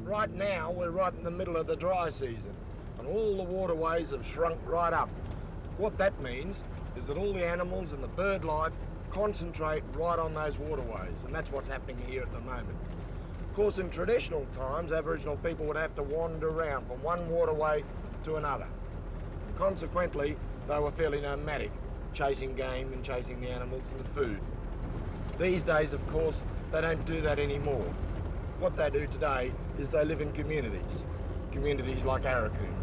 Right now, we're right in the middle of the dry season, and all the waterways have shrunk right up. What that means is that all the animals and the bird life concentrate right on those waterways, and that's what's happening here at the moment. Of course, in traditional times, Aboriginal people would have to wander around from one waterway to another. And consequently, they were fairly nomadic, chasing game and chasing the animals and the food. These days, of course, they don't do that anymore. What they do today is they live in communities like Arakoon.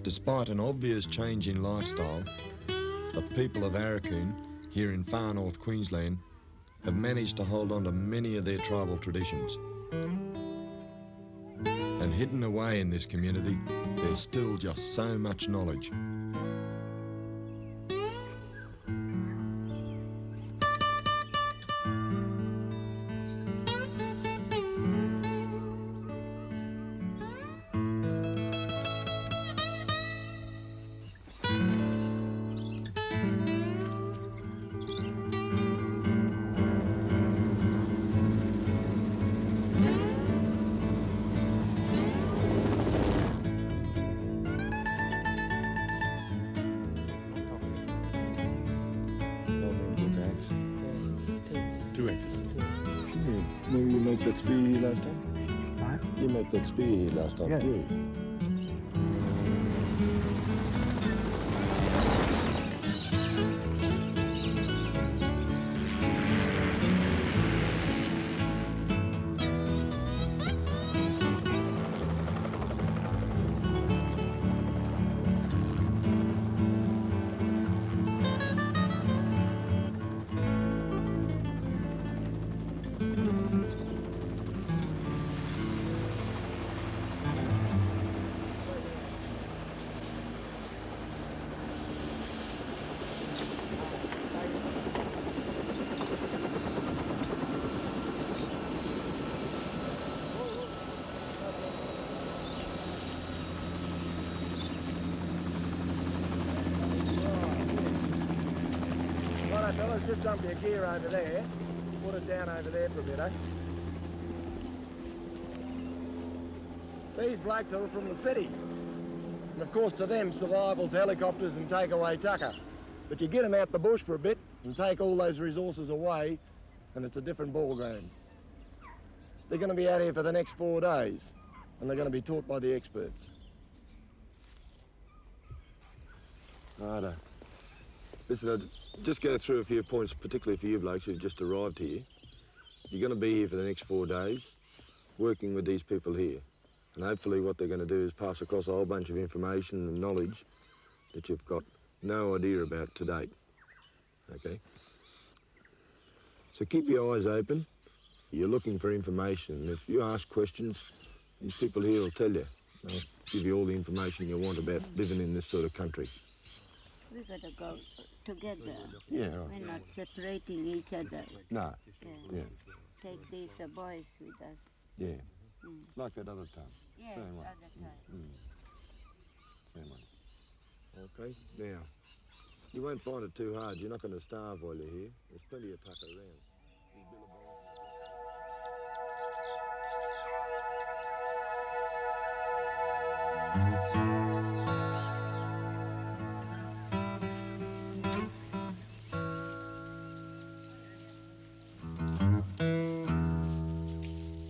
Despite an obvious change in lifestyle, the people of Arakoon, here in far north Queensland, have managed to hold on to many of their tribal traditions. And hidden away in this community, there's still just so much knowledge. Maybe you make that spear here last time? What? You make that spear here last time, too. Right, fellas, just dump your gear over there. Put it down over there for a bit, eh? These blokes are from the city. And of course, to them, survival's helicopters and takeaway tucker. But you get them out the bush for a bit and take all those resources away, and it's a different ball game. They're going to be out here for the next 4 days, and they're going to be taught by the experts. Righto. Listen, I'll just go through a few points, particularly for you blokes who've just arrived here. You're going to be here for the next 4 days, working with these people here. And hopefully what they're going to do is pass across a whole bunch of information and knowledge that you've got no idea about to date. Okay? So keep your eyes open. You're looking for information. And if you ask questions, these people here will tell you. They'll give you all the information you want about living in this sort of country. We got to go together. Yeah, right. We're not separating each other. No. Yeah. Take these boys with us. Yeah. Like that other time. Yeah, Same one. other time. Same one. Okay, now, you won't find it too hard. You're not going to starve while you're here. There's plenty of tucker around.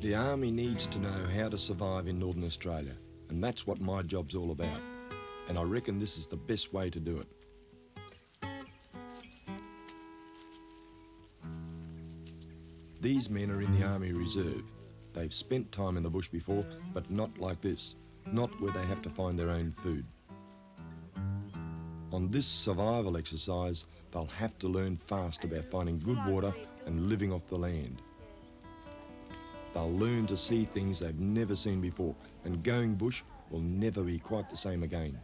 The Army needs to know how to survive in Northern Australia, And that's what my job's all about. And I reckon this is the best way to do it. These men are in the Army Reserve. They've spent time in the bush before, but not like this. Not where they have to find their own food. On this survival exercise, they'll have to learn fast about finding good water and living off the land. They'll learn to see things they've never seen before, and going bush will never be quite the same again.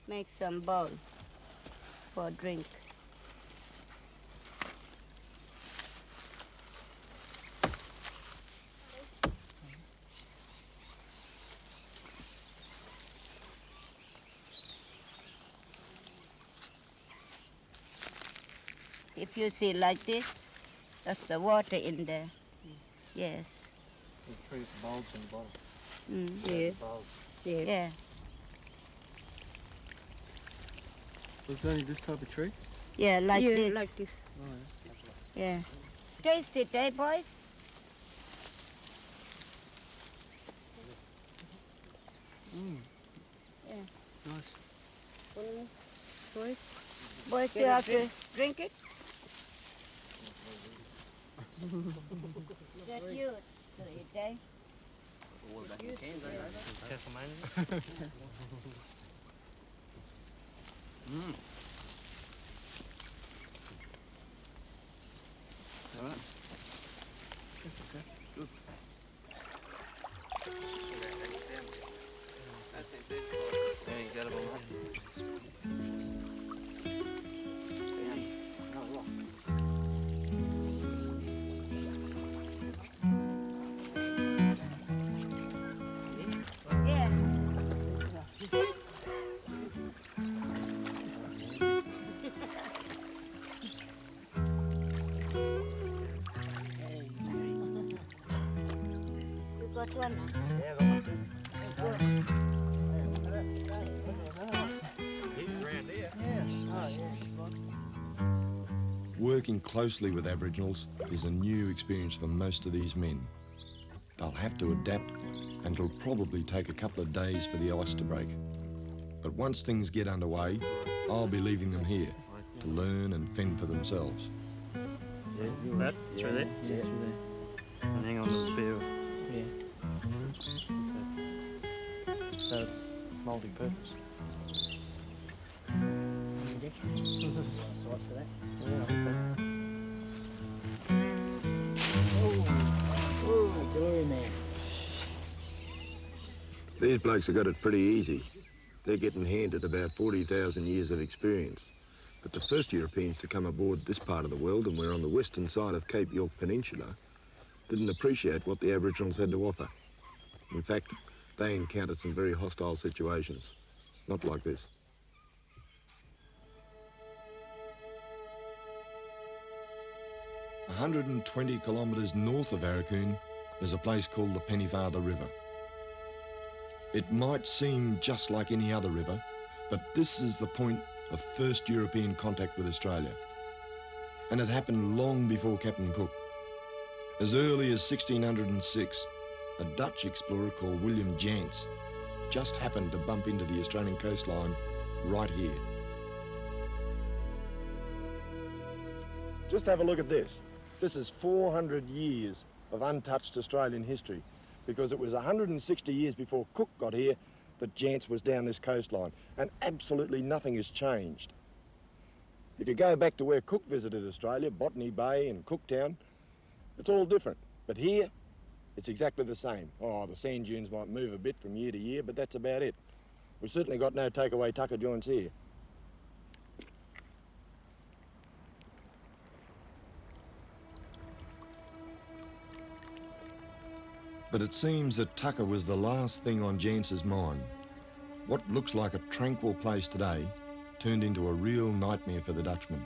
Make some bowl for drink. If you see like this, that's the water in there. Yes. The tree's bulbs in the bottom. Yeah. Bulbs. Yeah. Was it only this type of tree? Yeah, like this. like this. Oh, Yeah. Taste it, eh, boys? yeah. Nice. Boys? Boys, you have to drink it? That's you to it, eh? Tasmania. Alright. That's okay. Good. There you go, Yeah. You got one? Yeah, I got one too. Working closely with Aboriginals is a new experience for most of these men. They'll have to adapt, and it'll probably take a couple of days for the ice to break. But once things get underway, I'll be leaving them here to learn and fend for themselves. That through there? Yeah, through there. And hang on to the spear. Yeah. So it's multi-purpose. Sight for that? Yeah, I think so. Oh, glory man. These blokes have got it pretty easy. They're getting handed about 40,000 years of experience. But the first Europeans to come aboard this part of the world, and we're on the western side of Cape York Peninsula, didn't appreciate what the Aboriginals had to offer. In fact, they encountered some very hostile situations. Not like this. 120 kilometres north of Aurukun, there's a place called the Pennyfather River. It might seem just like any other river, but this is the point of first European contact with Australia. And it happened long before Captain Cook. As early as 1606, a Dutch explorer called William Jantz just happened to bump into the Australian coastline right here. Just have a look at this. This is 400 years of untouched Australian history, because it was 160 years before Cook got here that Jantz was down this coastline, and absolutely nothing has changed. If you go back to where Cook visited Australia, Botany Bay and Cooktown, it's all different. But here, it's exactly the same. Oh, the sand dunes might move a bit from year to year, but that's about it. We've certainly got no takeaway tucker joints here. But it seems that Tucker was the last thing on Jance's mind. What looks like a tranquil place today turned into a real nightmare for the Dutchmen.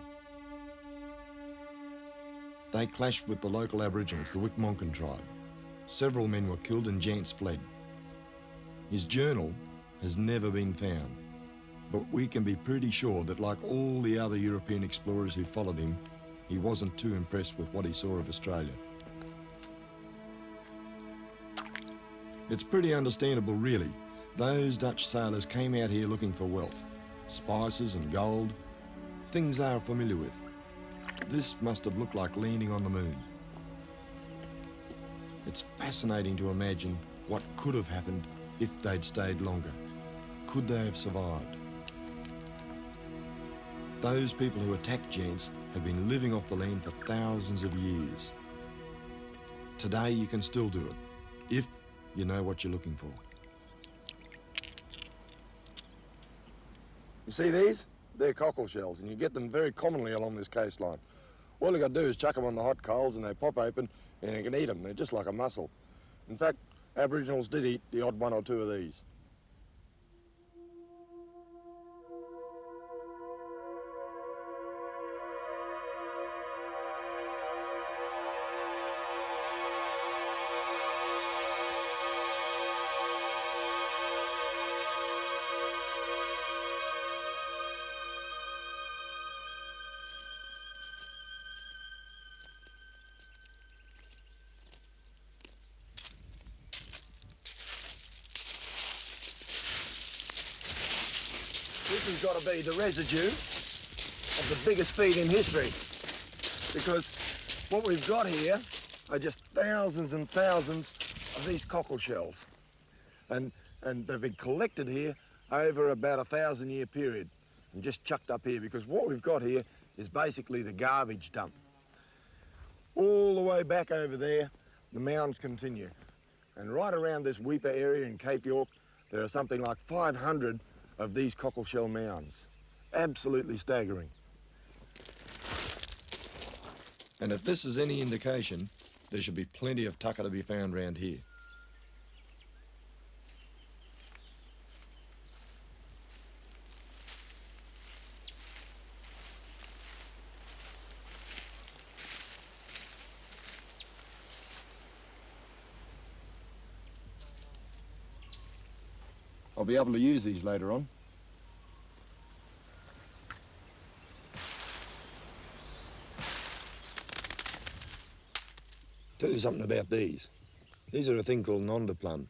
They clashed with the local Aboriginals, the Wicmonkin tribe. Several men were killed and Jance fled. His journal has never been found, but we can be pretty sure that like all the other European explorers who followed him, he wasn't too impressed with what he saw of Australia. It's pretty understandable, really. Those Dutch sailors came out here looking for wealth, spices and gold, things they are familiar with. This must have looked like landing on the moon. It's fascinating to imagine what could have happened if they'd stayed longer. Could they have survived? Those people who attacked Jance have been living off the land for thousands of years. Today you can still do it, if you know what you're looking for. You see these? They're cockle shells, and you get them very commonly along this coastline. All you got to do is chuck them on the hot coals and they pop open and you can eat them. They're just like a mussel. In fact, Aboriginals did eat the odd one or two of these. This has got to be the residue of the biggest feed in history, because what we've got here are just thousands and thousands of these cockle shells, and they've been collected here over about a 1,000-year period and just chucked up here, because what we've got here is basically the garbage dump. All the way back over there, the mounds continue, and right around this Weipa area in Cape York, there are something like 500 of these cockle shell mounds. Absolutely staggering. And if this is any indication, there should be plenty of tucker to be found around here. I'll be able to use these later on. Tell you something about these. These are a thing called Nonda plum,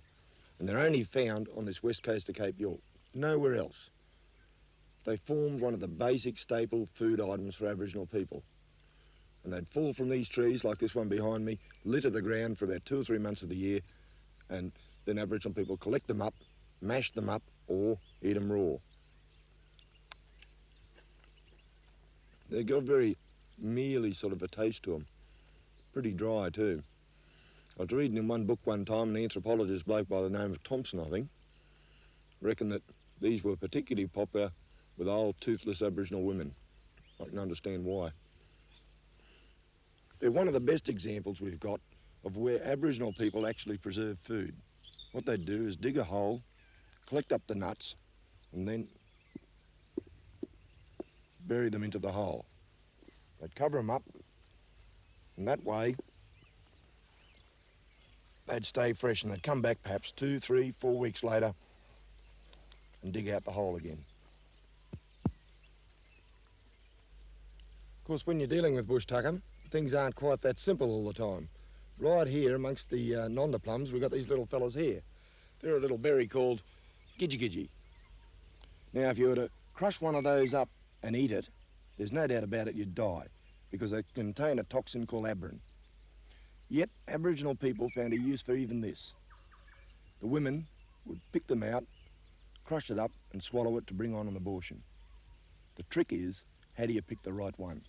and they're only found on this west coast of Cape York, nowhere else. They formed one of the basic staple food items for Aboriginal people. And they'd fall from these trees, like this one behind me, litter the ground for about 2 or 3 months of the year, and then Aboriginal people collect them up, mash them up, or eat them raw. They've got a very mealy sort of a taste to them. Pretty dry too. I was reading in one book one time, an anthropologist bloke by the name of Thompson, I think, reckoned that these were particularly popular with old toothless Aboriginal women. I can understand why. They're one of the best examples we've got of where Aboriginal people actually preserve food. What they'd do is dig a hole, collect up the nuts, and then bury them into the hole. They'd cover them up, and that way they'd stay fresh, and they'd come back perhaps 2, 3, 4 weeks later and dig out the hole again. Of course, when you're dealing with bush tucker, things aren't quite that simple all the time. Right here amongst the Nonda plums, we've got these little fellas here. They're a little berry called gidgee. Now, if you were to crush one of those up and eat it, there's no doubt about it you'd die, because they contain a toxin called abrin. Yet, Aboriginal people found a use for even this. The women would pick them out, crush it up and swallow it to bring on an abortion. The trick is, how do you pick the right one?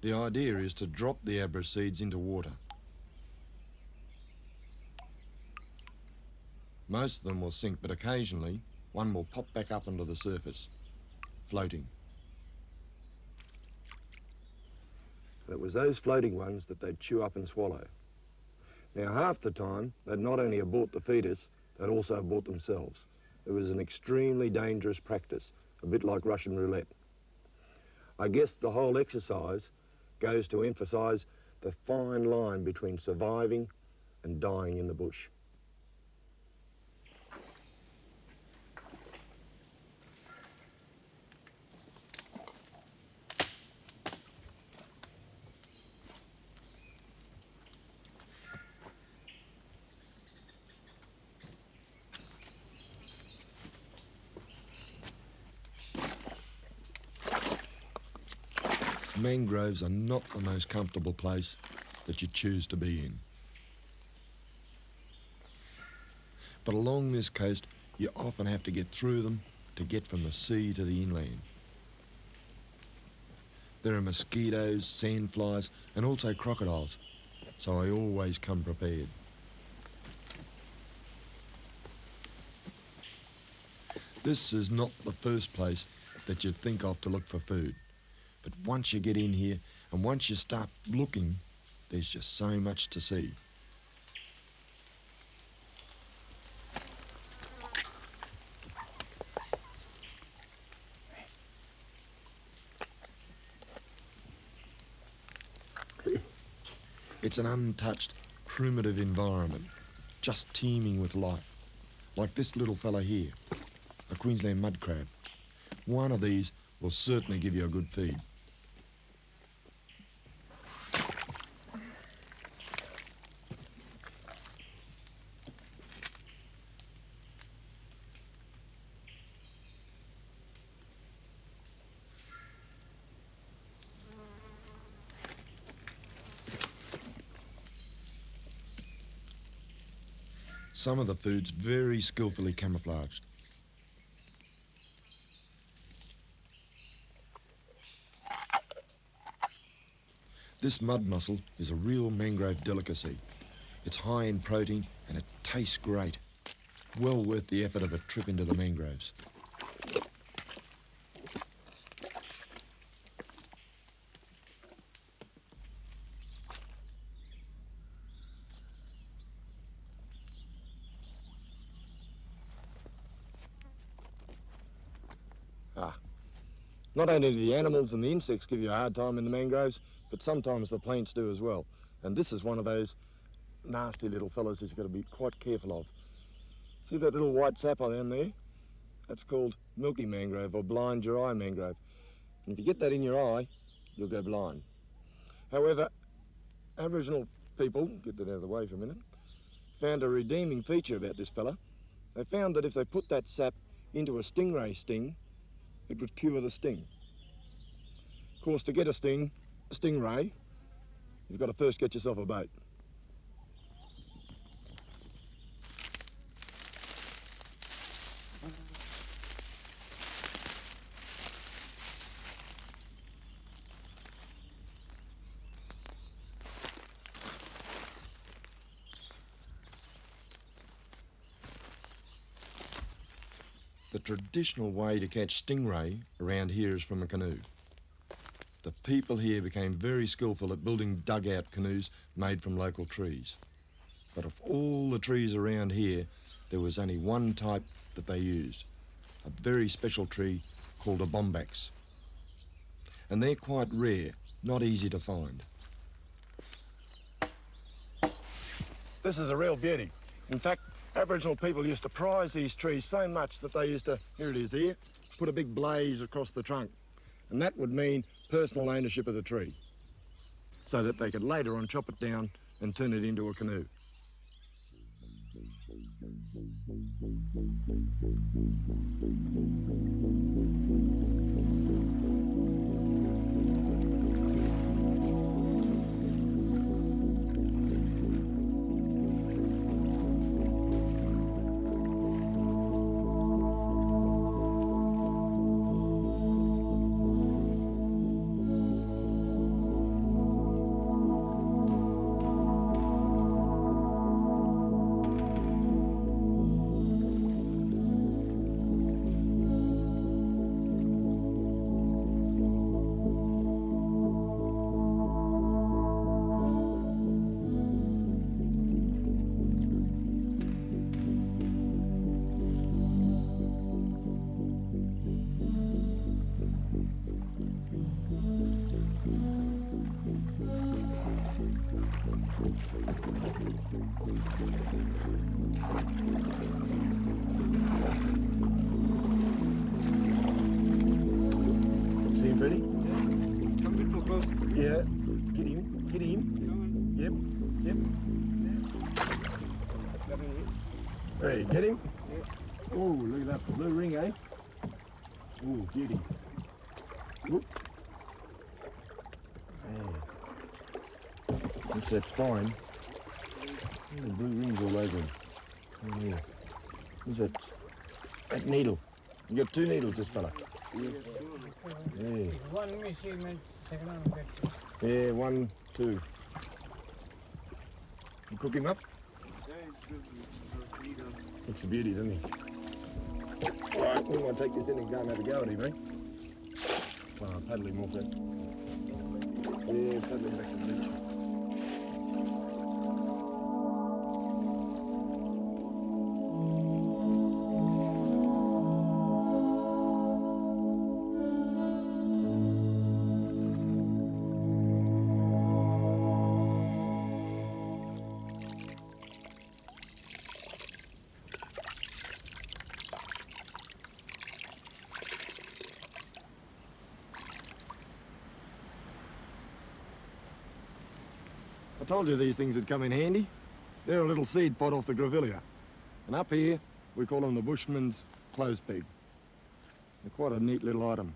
The idea is to drop the abra seeds into water. Most of them will sink, but occasionally one will pop back up onto the surface, floating. And it was those floating ones that they'd chew up and swallow. Now, half the time, they'd not only abort the fetus, they'd also abort themselves. It was an extremely dangerous practice, a bit like Russian roulette. I guess the whole exercise goes to emphasise the fine line between surviving and dying in the bush. Mangroves are not the most comfortable place that you choose to be in. But along this coast, you often have to get through them to get from the sea to the inland. There are mosquitoes, sandflies, and also crocodiles, so I always come prepared. This is not the first place that you'd think of to look for food. But once you get in here and once you start looking, there's just so much to see. It's an untouched, primitive environment, just teeming with life. Like this little fella here, a Queensland mud crab. One of these will certainly give you a good feed. Some of the food's very skillfully camouflaged. This mud mussel is a real mangrove delicacy. It's high in protein and it tastes great. Well worth the effort of a trip into the mangroves. Not only do the animals and the insects give you a hard time in the mangroves, but sometimes the plants do as well. And this is one of those nasty little fellas that you've got to be quite careful of. See that little white sap on there? That's called milky mangrove or blind your eye mangrove. And if you get that in your eye, you'll go blind. However, Aboriginal people, get that out of the way for a minute, found a redeeming feature about this fella. They found that if they put that sap into a stingray sting, it would cure the sting. Of course, to get a stingray, you've got to first get yourself a boat. The traditional way to catch stingray around here is from a canoe. The people here became very skillful at building dugout canoes made from local trees. But of all the trees around here, there was only one type that they used, a very special tree called a bombax. And they're quite rare, not easy to find. This is a real beauty. In fact, Aboriginal people used to prize these trees so much that they used to, here it is here, put a big blaze across the trunk. And that would mean personal ownership of the tree, so that they could later on chop it down and turn it into a canoe. Yeah, get him, get him. Yep, yep. Hey, get him? Oh, look at that blue ring, eh? Oh, beauty. Whoop. Yeah. That's that spine. Oh, blue rings all over him. Oh, yeah. What's that needle? You got 2 needles, this fella. Yeah. One missing, second one better. Yeah, 1, 2. You cook him up? Looks a beauty, doesn't he? All right, we want to take this in and go and have a go at him, eh? Oh, paddle him off that. Yeah, paddle him back to the beach. I told you these things would come in handy. They're a little seed pod off the grevillea. And up here, we call them the bushman's clothes peg. They're quite a neat little item.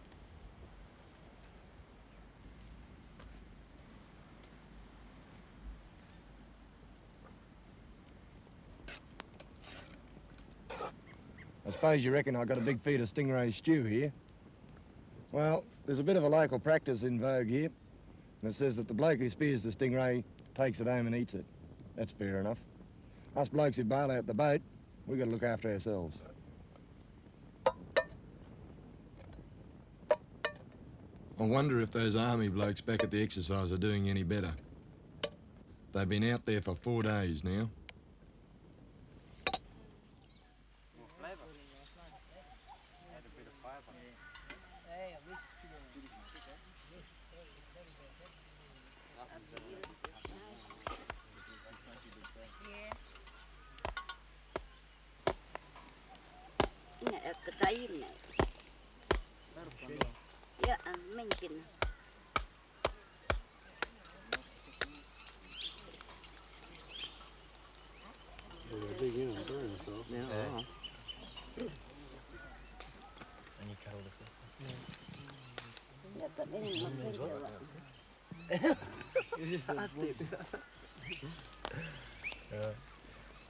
I suppose you reckon I got a big feed of stingray stew here. Well, there's a bit of a local practice in vogue here. And it says that the bloke who spears the stingray takes it home and eats it. That's fair enough. Us blokes who bail out the boat, we got to look after ourselves. I wonder if those army blokes back at the exercise are doing any better. They've been out there for 4 days now. Cái tay này. Dạ, mình chỉnh.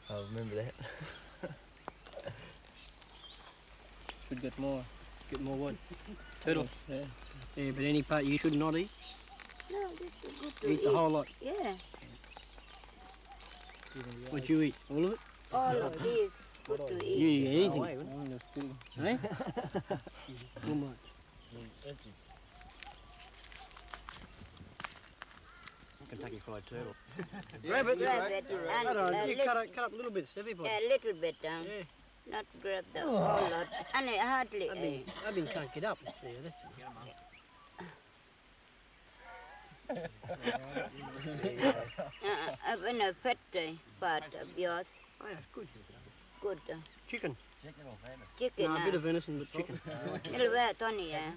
I'll remember that. Should get more wood. Turtle. Yeah. Yeah, but any part you should not eat. No, this is good to Eat the whole lot. Yeah, What you eat? All of it? all of this good to You eat. eat anything. Eh? Too much. Kentucky Fried Turtle. Rabbit. Rabbit and You cut up little bits, everybody. a little bit down. Yeah. Not grab the whole lot. And it hardly. I've been chunk it up. Yeah, that's it. When a fat part of yours, Oh, yeah, good. good. Chicken. Chicken. No, a bit of venison, but chicken. Little bit, Tony, yeah.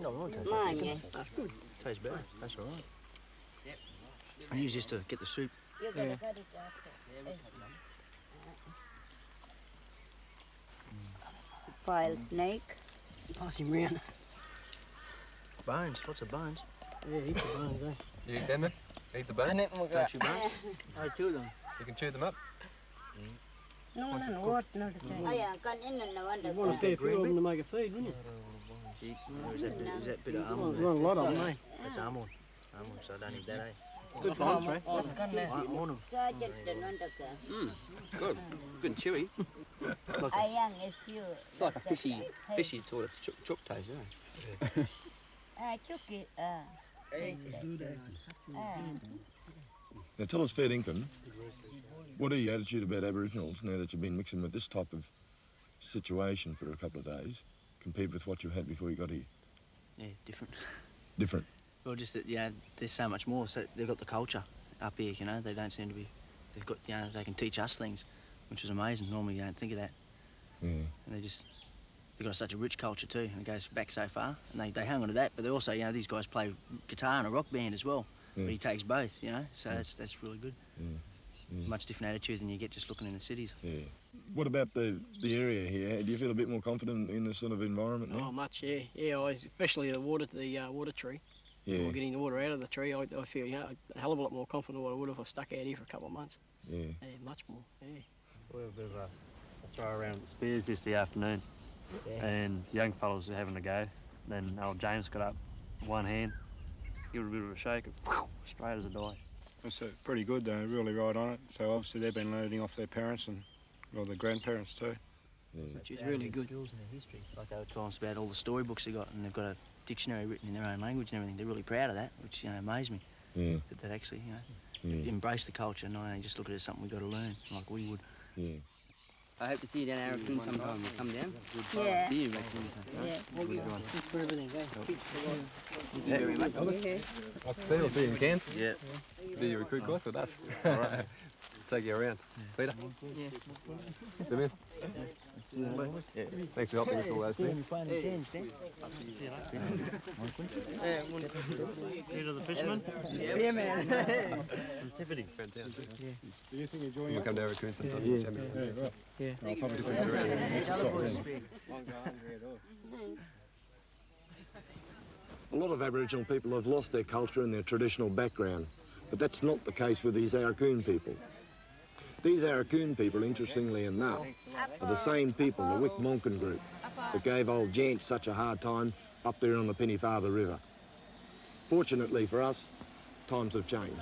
No, it won't taste Mine, like yeah. chicken. That's good. Tastes better. That's all right. I use this to get the soup. You gotta Yeah. cut it after. File snake. Pass him round. Bones. Lots of bones. Yeah, eat the bones, eh? You eat them then? Eat the bones? Don't chew bones. I chew them. You can chew them up. No, what? Not a thing. Oh, yeah, can in and You wonder. want a fair few of them to make a feed, wouldn't you? Gee, or is that bit of You almond want a there? lot of them, eh? That's almond. Almond, so I don't need that, eh? Good lunch, eh? I want them. Sergeant and wonder. Good. Good and chewy. I young is you. It's like a fishy sort of chook taste, isn't it? Chucky. Now tell us, fair dinkum, what are your attitude about Aboriginals now that you've been mixing with this type of situation for a couple of days, compared with what you had before you got here? Yeah, different. Different. Well, just that, you know, there's so much more. So they've got the culture up here, you know. They don't seem to be... They've got, you know, they can teach us things, which is amazing. Normally you don't think of that. Yeah. And they just... they've got such a rich culture too, and it goes back so far. And they hang on to that, but they also, you know, these guys play guitar in a rock band as well. But he takes both, you know, so that's really good. Much different attitude than you get just looking in the cities. Yeah. What about the area here? Do you feel a bit more confident in this sort of environment now? Oh, much, yeah. Yeah, especially the water tree. Yeah. Or getting the water out of the tree, I feel, you know, a hell of a lot more confident than what I would if I stuck out here for a couple of months. Yeah. Yeah, much more, yeah. We have a bit of a throw around spears yesterday afternoon, and young fellas were having a go. Then old James got up, one hand, give it a bit of a shake, and straight as a die. It's pretty good, they're really right on it. So obviously they've been learning off their parents and well, their grandparents too. Which is really good. Skills in their history. Like they were telling us about all the storybooks they got, and they've got a dictionary written in their own language and everything. They're really proud of that, which, you know, amazed me. Yeah. That actually, you know, embrace the culture, not only just look at it as something we've got to learn, like we would. Yeah. I hope to see you down at Arakoon sometime. We'll come down. Yeah. See you back sometime. Yeah. Thanks for everything, eh? Thank you very much. We'll see you in Cairns. Yeah. Do your recruit course with us. All right. Take you around. Peter? Yeah. Sim in. Yeah. Thanks for helping us with all those things. Peter the fisherman? Yeah, man. From Tiffany. Fantastic. Do you think you're enjoying We'll come to Arakoon sometime. Yeah. I'll probably do A lot of Aboriginal people have lost their culture and their traditional background, but that's not the case with these Arakoon people. These Arakoon people, interestingly enough, are the same people, the Wick-Monken group, that gave old Jant such a hard time up there on the Pennyfather River. Fortunately for us, times have changed.